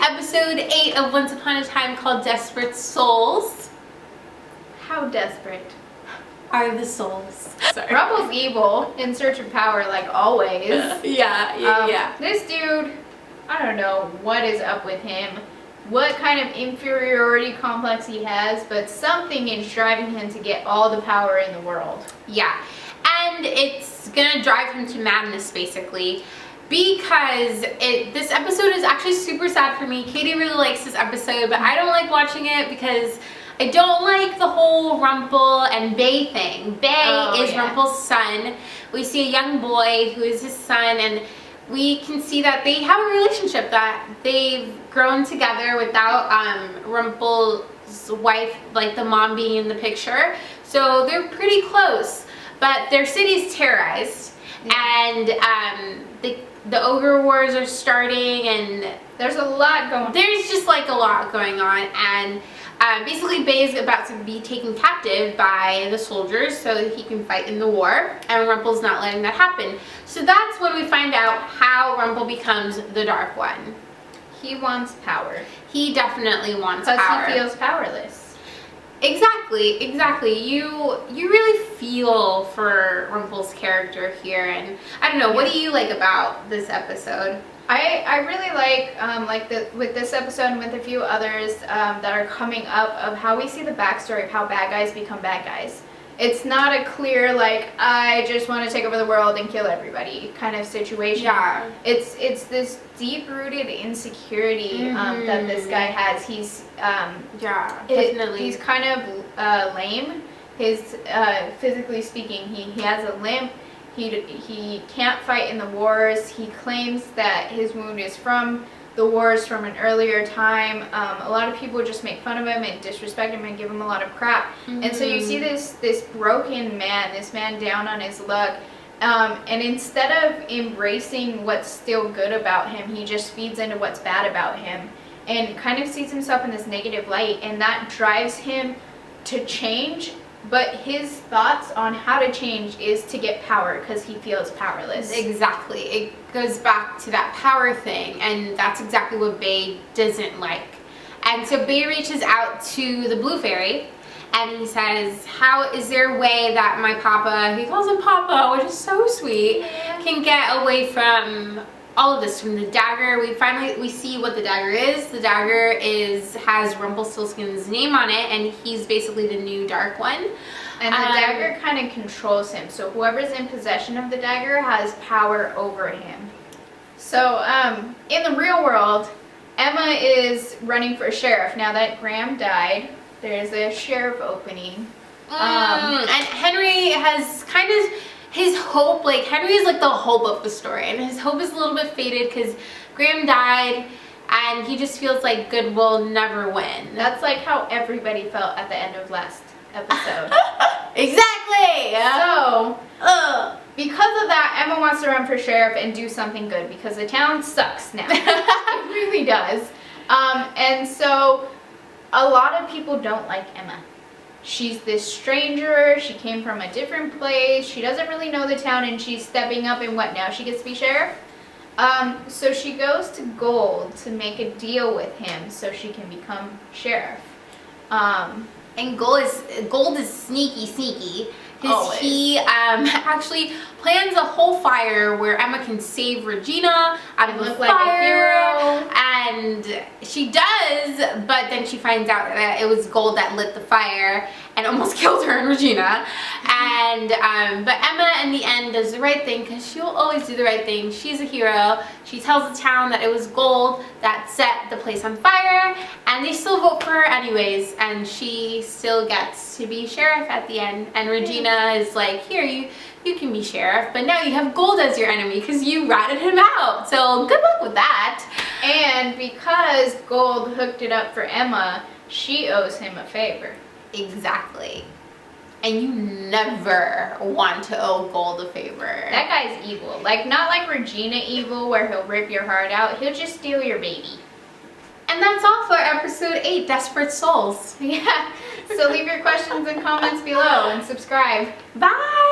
episode 8 of Once Upon a Time called Desperate Souls. How desperate Are the souls. Sorry. Rumple's evil, in search of power like always. Yeah. This dude, I don't know what is up with him, what kind of inferiority complex he has, but something is driving him to get all the power in the world. Yeah, and it's gonna drive him to madness basically, because this episode is actually super sad for me. Katie really likes this episode, but I don't like watching it because I don't like the whole Rumple and Bay thing. Bay is Rumple's son. We see a young boy who is his son, and we can see that they have a relationship, that they've grown together without Rumple's wife, like the mom, being in the picture. So they're pretty close, but their city's terrorized, and the ogre wars are starting, and there's a lot going on. There's just like a lot going on, and basically Bay is about to be taken captive by the soldiers so that he can fight in the war, and Rumple's not letting that happen. So that's when we find out how Rumple becomes the Dark One. He wants power. He definitely wants power. Because he feels powerless. Exactly. You really feel for Rumple's character here, and I don't know, what do you like about this episode? I really like with this episode and with a few others that are coming up, of how we see the backstory of how bad guys become bad guys. It's not a clear, like, I just want to take over the world and kill everybody kind of situation. Yeah. It's this deep-rooted insecurity that this guy has. He's definitely. He's kind of lame. His physically speaking, he has a limp. He can't fight in the wars. He claims that his wound is from the wars from an earlier time. A lot of people just make fun of him and disrespect him and give him a lot of crap. And so you see this broken man, this man down on his luck. And instead of embracing what's still good about him, he just feeds into what's bad about him and kind of sees himself in this negative light. And that drives him to change. But his thoughts on how to change is to get power because he feels powerless. Exactly. It goes back to that power thing, and that's exactly what Bay doesn't like. And so Bay reaches out to the Blue Fairy, and he says, how is there a way that my papa, he calls him Papa, which is so sweet, can get away from all of this, from the dagger? We see what the dagger is. The dagger has Rumpelstiltskin's name on it, and he's basically the new Dark One. And the dagger kind of controls him, so whoever's in possession of the dagger has power over him. So in the real world, Emma is running for sheriff. Now that Graham died, there's a sheriff opening. And Henry has kind of his hope, like Henry is like the hope of the story, and his hope is a little bit faded because Graham died, and he just feels like good will never win. That's like how everybody felt at the end of last episode. Exactly. So, because of that, Emma wants to run for sheriff and do something good because the town sucks now. It really does. And so, a lot of people don't like Emma. She's this stranger, she came from a different place, she doesn't really know the town, and she's stepping up, and what, now she gets to be sheriff? So she goes to Gold to make a deal with him so she can become sheriff. And Gold is sneaky. Because he actually plans a whole fire where Emma can save Regina out of the fire. Like a hero. And she does, but then she finds out that it was Gold that lit the fire and almost killed her and Regina. And but Emma in the end does the right thing, because she'll always do the right thing. She's a hero. She tells the town that it was Gold that set the place on fire, and they still vote for her anyways, and she still gets to be sheriff at the end. And Regina is like, here, you can be sheriff, but now you have Gold as your enemy because you ratted him out. So good luck with that. And because Gold hooked it up for Emma, she owes him a favor. Exactly. And you never want to owe Gold a favor. That guy's evil. Like, not like Regina evil where he'll rip your heart out. He'll just steal your baby. And that's all for episode 8, Desperate Souls. Yeah. So leave your questions and comments below and subscribe. Bye!